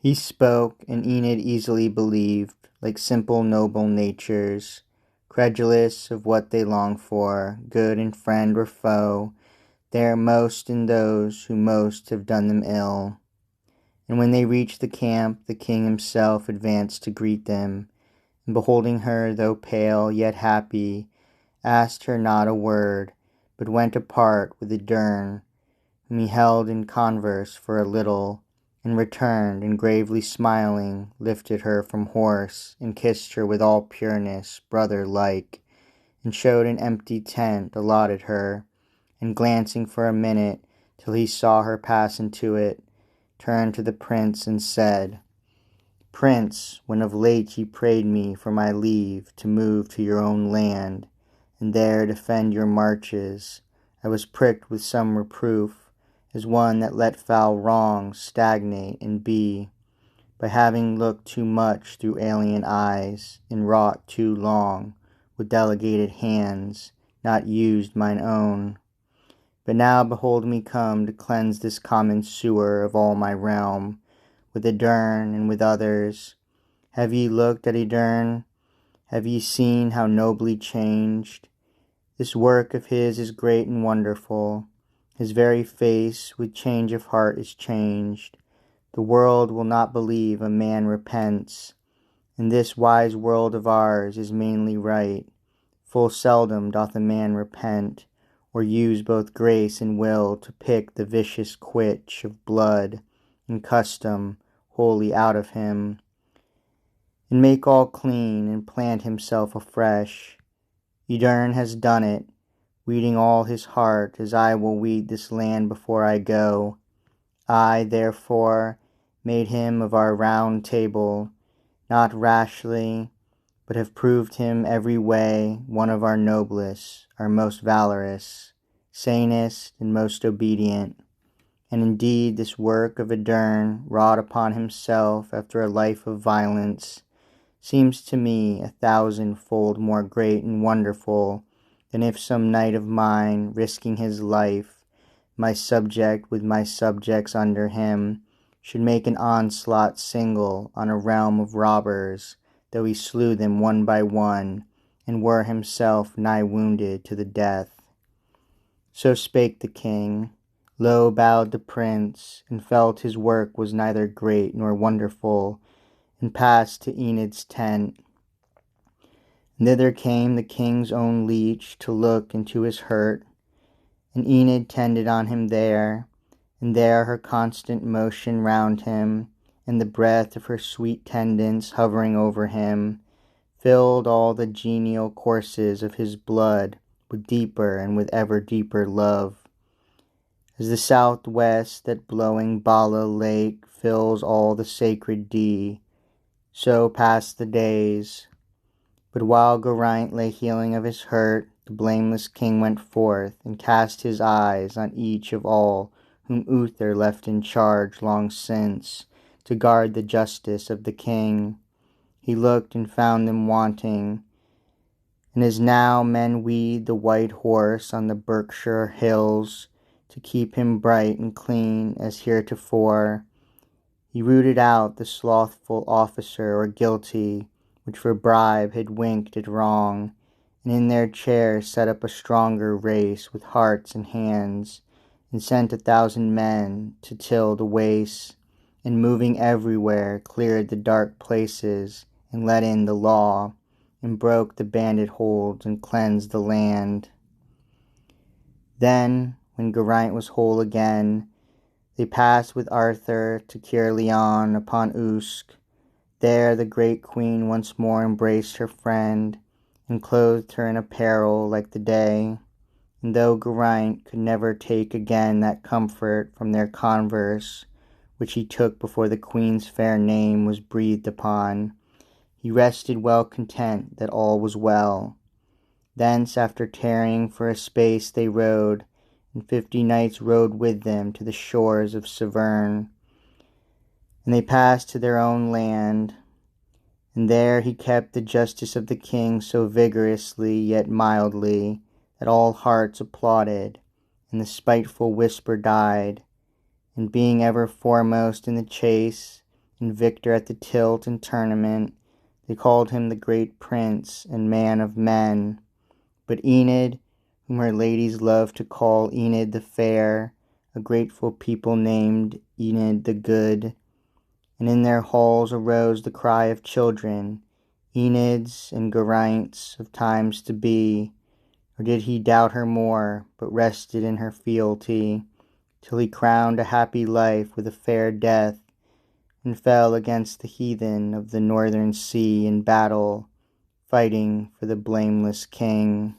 He spoke, and Enid easily believed, like simple noble natures, credulous of what they long for, good in friend or foe, they are most in those who most have done them ill. And when they reached the camp, the king himself advanced to greet them, and beholding her, though pale, yet happy, asked her not a word, but went apart with Idyrn, whom he held in converse for a little, and returned, and gravely smiling, lifted her from horse, and kissed her with all pureness, brother-like, and showed an empty tent allotted her, and glancing for a minute, till he saw her pass into it, turned to the prince and said, Prince, when of late ye prayed me for my leave to move to your own land, and there defend your marches, I was pricked with some reproof, as one that let foul wrongs stagnate and be, by having looked too much through alien eyes, and wrought too long with delegated hands, not used mine own. But now behold me come to cleanse this common sewer of all my realm, with Idyrn and with others. Have ye looked at Idyrn? Have ye seen how nobly changed? This work of his is great and wonderful. His very face with change of heart is changed. The world will not believe a man repents, and this wise world of ours is mainly right. Full seldom doth a man repent, or use both grace and will to pick the vicious quitch of blood and custom wholly out of him, and make all clean and plant himself afresh. Idyrn has done it, weeding all his heart as I will weed this land before I go. I, therefore, made him of our round table, not rashly, but have proved him every way one of our noblest, our most valorous, sanest, and most obedient. And indeed this work of Idyrn, wrought upon himself after a life of violence, seems to me 1,000-fold more great and wonderful than if some knight of mine, risking his life, my subject with my subjects under him, should make an onslaught single on a realm of robbers, though he slew them one by one, and were himself nigh wounded to the death. So spake the king. Low bowed the prince, and felt his work was neither great nor wonderful, and passed to Enid's tent. And thither came the king's own leech to look into his hurt, and Enid tended on him there, and there her constant motion round him, and the breath of her sweet tendance hovering over him, filled all the genial courses of his blood with deeper and with ever deeper love. As the southwest that blowing Bala lake fills all the sacred Dee, so passed the days. But while Geraint lay healing of his hurt, the blameless king went forth, and cast his eyes on each of all whom Uther left in charge long since, to guard the justice of the king. He looked and found them wanting, and as now men weed the white horse on the Berkshire hills, to keep him bright and clean as heretofore, he rooted out the slothful officer or guilty, which for bribe had winked at wrong, and in their chairs set up a stronger race with hearts and hands, and sent 1,000 men to till the wastes, and moving everywhere cleared the dark places, and let in the law, and broke the bandit holds, and cleansed the land. Then, when Geraint was whole again, they passed with Arthur to Caerleon upon Usk. There the great queen once more embraced her friend, and clothed her in apparel like the day. And though Geraint could never take again that comfort from their converse, which he took before the queen's fair name was breathed upon, he rested well content that all was well. Thence after tarrying for a space they rode, and 50 knights rode with them to the shores of Severn. And they passed to their own land, and there he kept the justice of the king so vigorously yet mildly, that all hearts applauded, and the spiteful whisper died. And being ever foremost in the chase, and victor at the tilt and tournament. They called him the great prince and man of men. But Enid, whom her ladies loved to call Enid the fair, a grateful people named Enid the good, and in their halls arose the cry of children, Enids and Geraints of times to be. Or did he doubt her more, but rested in her fealty, till he crowned a happy life with a fair death, and fell against the heathen of the northern sea in battle, fighting for the blameless king.